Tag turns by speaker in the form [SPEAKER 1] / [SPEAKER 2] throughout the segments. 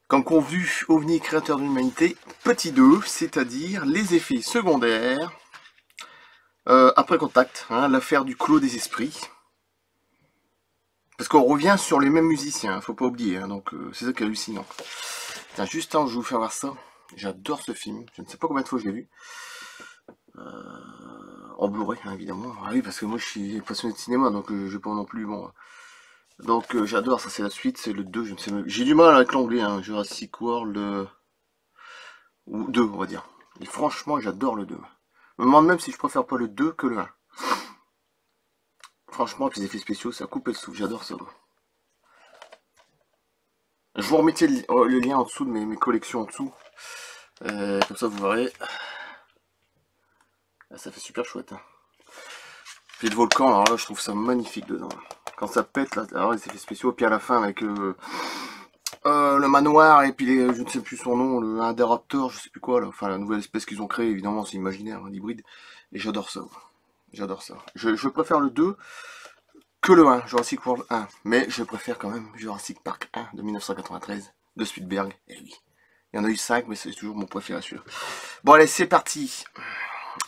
[SPEAKER 1] Comme convenu, OVNI créateur de l'humanité, petit 2, c'est-à-dire les effets secondaires après contact, hein, l'affaire du clos des esprits. Parce qu'on revient sur les mêmes musiciens, faut pas oublier, hein, donc c'est ça qui est hallucinant. Tiens, juste un, je vais vous faire voir ça. J'adore ce film, je ne sais pas combien de fois je l'ai vu. En Blu-ray, hein, évidemment. Ah oui, parce que moi je suis passionné de cinéma, donc je vais pas non plus, bon... Donc j'adore, ça c'est la suite, c'est le 2, je ne sais même... J'ai du mal avec l'anglais, hein, Jurassic World... ou 2, on va dire. Et franchement, j'adore le 2. Je me demande même si je préfère pas le 2 que le 1. Franchement, les effets spéciaux, ça coupe le souffle, j'adore ça. Je vous remettrai le lien en dessous de mes collections en dessous. Comme ça, vous verrez. Ah, ça fait super chouette. Hein. Puis le volcan, alors là, je trouve ça magnifique dedans. Quand ça pète, là, alors les effets spéciaux, et puis à la fin, avec le manoir, et puis je ne sais plus son nom, un des raptors, je sais plus quoi, là. Enfin, la nouvelle espèce qu'ils ont créée, évidemment, c'est imaginaire, un hybride. Et j'adore ça. J'adore ça. Je préfère le 2 que le 1, Jurassic World 1. Mais je préfère quand même Jurassic Park 1 de 1993, de Spielberg. Et oui. Il y en a eu 5, mais c'est toujours mon préféré celui-là. Bon, allez, c'est parti.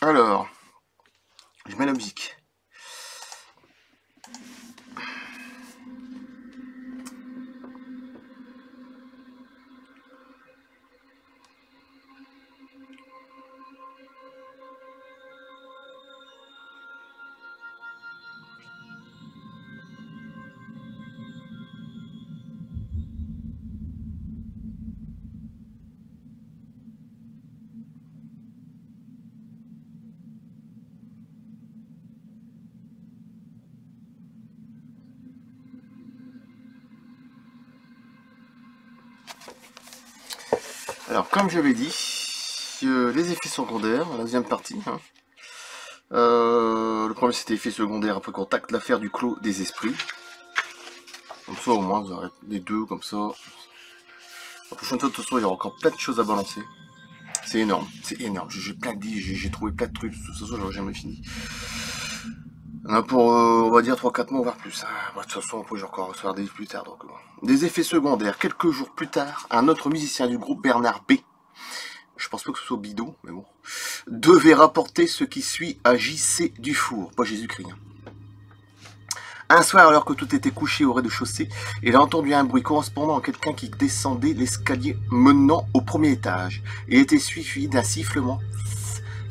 [SPEAKER 1] Alors, je mets la musique. Alors, comme j'avais dit, les effets secondaires, la deuxième partie. Hein. Le premier, c'était effet secondaire après contact, l'affaire du clos des esprits. Comme ça, au moins, vous aurez les deux, comme ça. La prochaine fois, de toute façon, il y aura encore plein de choses à balancer. C'est énorme, c'est énorme. J'ai plein de j'ai trouvé plein de trucs, de toute façon, j'aurais jamais fini. On a pour, on va dire, 3-4 mois, voire plus. Hein. Bon, de toute façon, après, j'ai encore faire des plus tard. Donc, bon. Des effets secondaires. Quelques jours plus tard, un autre musicien du groupe, Bernard B., je pense pas que ce soit Bidot, mais bon, devait rapporter ce qui suit à J.C. Dufour, pas Jésus-Christ. Hein. Un soir, alors que tout était couché au rez-de-chaussée, il a entendu un bruit correspondant à quelqu'un qui descendait l'escalier menant au premier étage, et était suivi d'un sifflement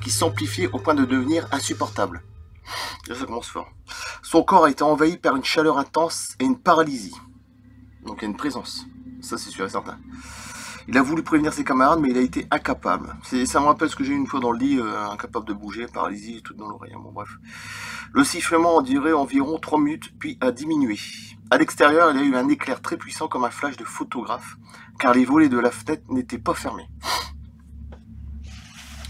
[SPEAKER 1] qui s'amplifiait au point de devenir insupportable. Là, ça commence fort. Son corps a été envahi par une chaleur intense et une paralysie. Donc il y a une présence, ça c'est sûr et certain. Il a voulu prévenir ses camarades, mais il a été incapable. Ça me rappelle ce que j'ai eu une fois dans le lit, incapable de bouger, paralysie et tout dans l'oreille. Bon, bref. Le sifflement a duré environ 3 minutes, puis a diminué. À l'extérieur, il y a eu un éclair très puissant comme un flash de photographe, car les volets de la fenêtre n'étaient pas fermés.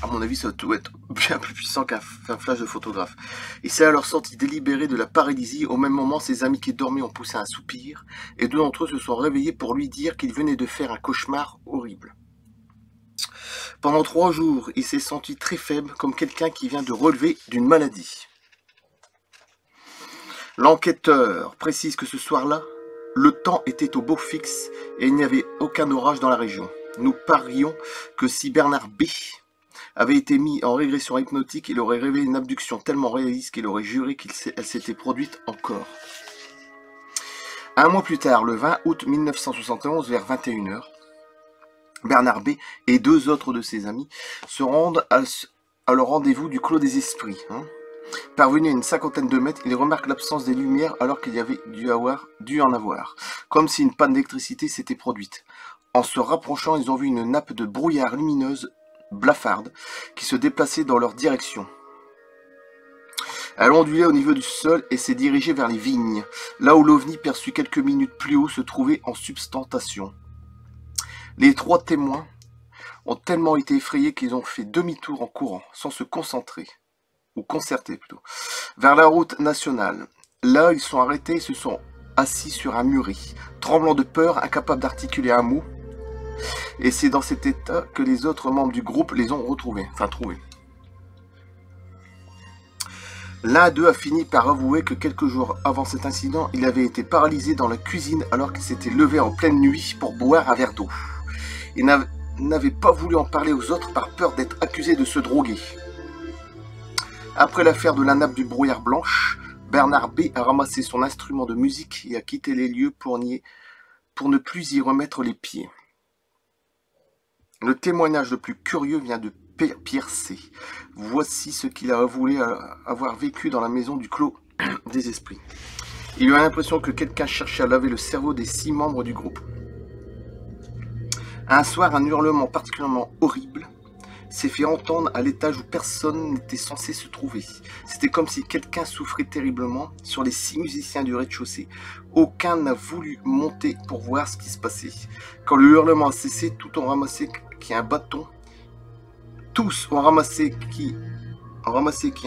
[SPEAKER 1] À mon avis, ça doit être bien plus puissant qu'un flash de photographe. Il s'est alors sorti délibéré de la paralysie. Au même moment, ses amis qui dormaient ont poussé un soupir, et deux d'entre eux se sont réveillés pour lui dire qu'il venait de faire un cauchemar horrible. Pendant 3 jours, il s'est senti très faible, comme quelqu'un qui vient de relever d'une maladie. L'enquêteur précise que ce soir-là, le temps était au beau fixe et il n'y avait aucun orage dans la région. Nous parions que si Bernard B. avait été mis en régression hypnotique, il aurait révélé une abduction tellement réaliste qu'il aurait juré qu'elle s'était produite encore. Un mois plus tard, le 20 août 1971, vers 21 h, Bernard B. et 2 autres de ses amis se rendent à leur rendez-vous du Clos des Esprits. Parvenu à une 50aine de mètres, ils remarquent l'absence des lumières alors qu'il y avait dû en avoir, comme si une panne d'électricité s'était produite. En se rapprochant, ils ont vu une nappe de brouillard lumineuse blafarde qui se déplaçait dans leur direction. Elle ondulait au niveau du sol et s'est dirigée vers les vignes, là où l'OVNI perçu quelques minutes plus haut se trouvait en substantation. Les 3 témoins ont tellement été effrayés qu'ils ont fait demi-tour en courant, sans se concentrer, ou concerter plutôt, vers la route nationale. Là, ils sont arrêtés et se sont assis sur un muret, tremblant de peur, incapables d'articuler un mot. Et c'est dans cet état que les autres membres du groupe les ont trouvés. L'un d'eux a fini par avouer que quelques jours avant cet incident, il avait été paralysé dans la cuisine alors qu'il s'était levé en pleine nuit pour boire un verre d'eau. et n'avait pas voulu en parler aux autres par peur d'être accusé de se droguer. Après l'affaire de la nappe du brouillard blanche, Bernard B. a ramassé son instrument de musique et a quitté les lieux pour ne plus y remettre les pieds. Le témoignage le plus curieux vient de Pierre C. Voici ce qu'il a avoué avoir vécu dans la maison du Clos des Esprits. Il a l'impression que quelqu'un cherchait à laver le cerveau des 6 membres du groupe. Un soir, un hurlement particulièrement horrible s'est fait entendre à l'étage où personne n'était censé se trouver. C'était comme si quelqu'un souffrait terriblement. Sur les 6 musiciens du rez-de-chaussée, aucun n'a voulu monter pour voir ce qui se passait. Quand le hurlement a cessé, tous ont ramassé qui a un bâton. Tous ont ramassé qui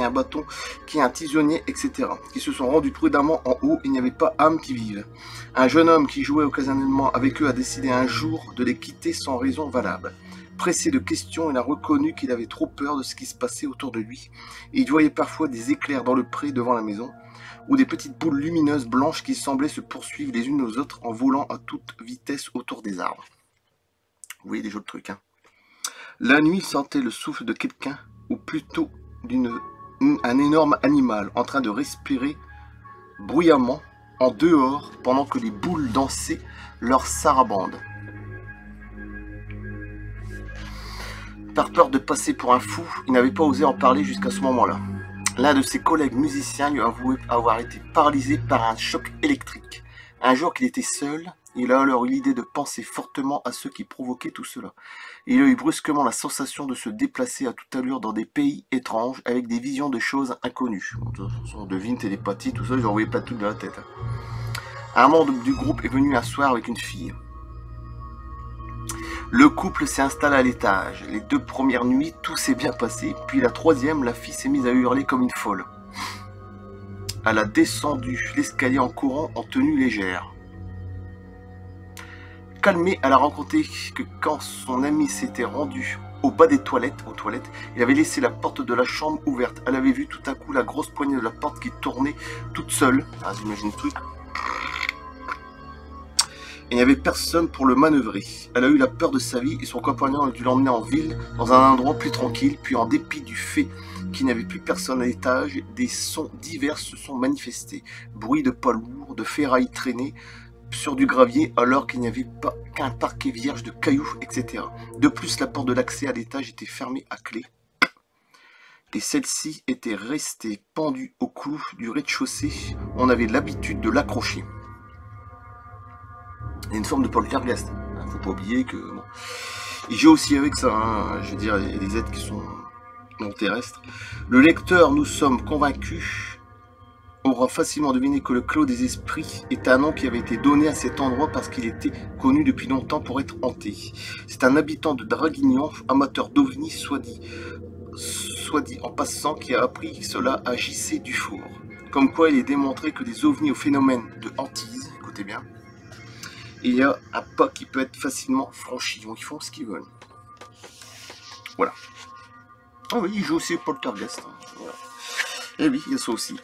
[SPEAKER 1] a un bâton, qui a un tisonnier, etc. Qui se sont rendus prudemment en haut. Il n'y avait pas âme qui vive. Un jeune homme qui jouait occasionnellement avec eux a décidé un jour de les quitter sans raison valable. Pressé de questions, il a reconnu qu'il avait trop peur de ce qui se passait autour de lui. Et il voyait parfois des éclairs dans le pré devant la maison, ou des petites boules lumineuses blanches qui semblaient se poursuivre les unes aux autres en volant à toute vitesse autour des arbres. Vous voyez des jeux de trucs, hein. La nuit, il sentait le souffle de quelqu'un, ou plutôt un énorme animal en train de respirer bruyamment en dehors pendant que les boules dansaient leur sarabande. Par peur de passer pour un fou, il n'avait pas osé en parler jusqu'à ce moment-là. L'un de ses collègues musiciens lui a avoué avoir été paralysé par un choc électrique. Un jour qu'il était seul, il a alors eu l'idée de penser fortement à ceux qui provoquaient tout cela. Et il a eu brusquement la sensation de se déplacer à toute allure dans des pays étranges avec des visions de choses inconnues. On devine télépathie, tout ça, j'en voyais pas tout de la tête. Un membre du groupe est venu un soir avec une fille. Le couple s'est installé à l'étage. Les 2 premières nuits, tout s'est bien passé. Puis la 3e, la fille s'est mise à hurler comme une folle. Elle a descendu l'escalier en courant en tenue légère. Calmée, elle a rencontré que quand son ami s'était rendu au bas des toilettes, il avait laissé la porte de la chambre ouverte. Elle avait vu tout à coup la grosse poignée de la porte qui tournait toute seule. Ah, j'imagine le truc. Il n'y avait personne pour le manœuvrer. Elle a eu la peur de sa vie et son compagnon a dû l'emmener en ville, dans un endroit plus tranquille. Puis en dépit du fait qu'il n'y avait plus personne à l'étage, des sons divers se sont manifestés. Bruit de pas lourds, de ferrailles traînées sur du gravier alors qu'il n'y avait pas qu'un parquet vierge de cailloux, etc. De plus, la porte de l'accès à l'étage était fermée à clé. Et celle-ci était restée pendue au clou du rez-de-chaussée. On avait l'habitude de l'accrocher. Il y a une forme de poltergeist. Faut pas oublier que... Bon. Il joue aussi avec ça, hein. Je veux dire, il y a des êtres qui sont non terrestres. Le lecteur, nous sommes convaincus, aura facilement deviné que le Clos des Esprits est un nom qui avait été donné à cet endroit parce qu'il était connu depuis longtemps pour être hanté. C'est un habitant de Draguignan, amateur d'ovnis, soit dit en passant, qui a appris cela à J.C. Dufour. Comme quoi il est démontré que des ovnis au phénomène de hantise, écoutez bien, il y a un pas qui peut être facilement franchi. Donc ils font ce qu'ils veulent. Voilà. Ah oui, il joue aussi au poltergeist. Voilà. Et oui, il y a ça aussi.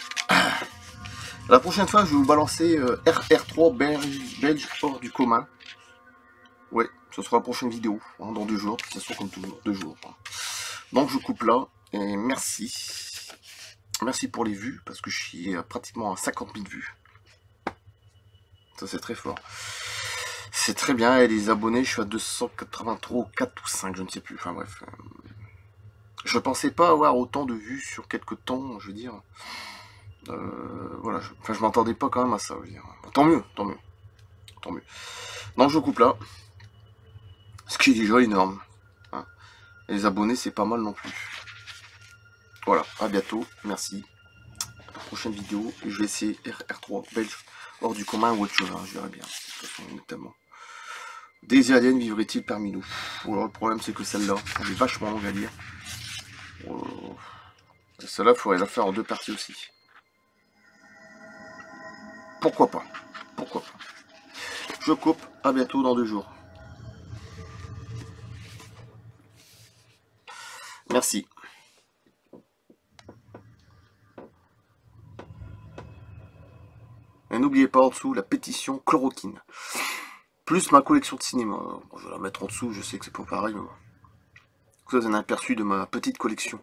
[SPEAKER 1] La prochaine fois, je vais vous balancer RR3 belge hors du commun. Ouais, ce sera la prochaine vidéo, hein, dans 2 jours. De toute façon, comme toujours, 2 jours. Hein. Donc je coupe là. Et merci. Merci pour les vues, parce que je suis pratiquement à 50 000 vues. Ça, c'est très fort. C'est très bien, et les abonnés, je suis à 283, 4 ou 5, je ne sais plus. Enfin bref. Je pensais pas avoir autant de vues sur quelques temps, je veux dire. Voilà, je m'attendais pas quand même à ça, je veux dire. Tant mieux. Donc je coupe là. Ce qui est déjà énorme. Hein. Et les abonnés, c'est pas mal non plus. Voilà, à bientôt, merci. À la prochaine vidéo, et je vais essayer RR3 belge hors du commun ou autre chose, hein, je verrai bien. De toute façon, notamment. Des aliens vivraient-ils parmi nous? Alors, le problème, c'est que celle-là, elle est vachement longue à lire. Celle-là, il faudrait la faire en 2 parties aussi. Pourquoi pas? Je coupe, à bientôt dans 2 jours. Merci. Et n'oubliez pas en dessous la pétition chloroquine. plus ma collection de cinéma. Bon, je vais la mettre en dessous, je sais que c'est pas pareil, mais bon. Vous avez un aperçu de ma petite collection.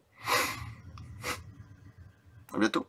[SPEAKER 1] À bientôt.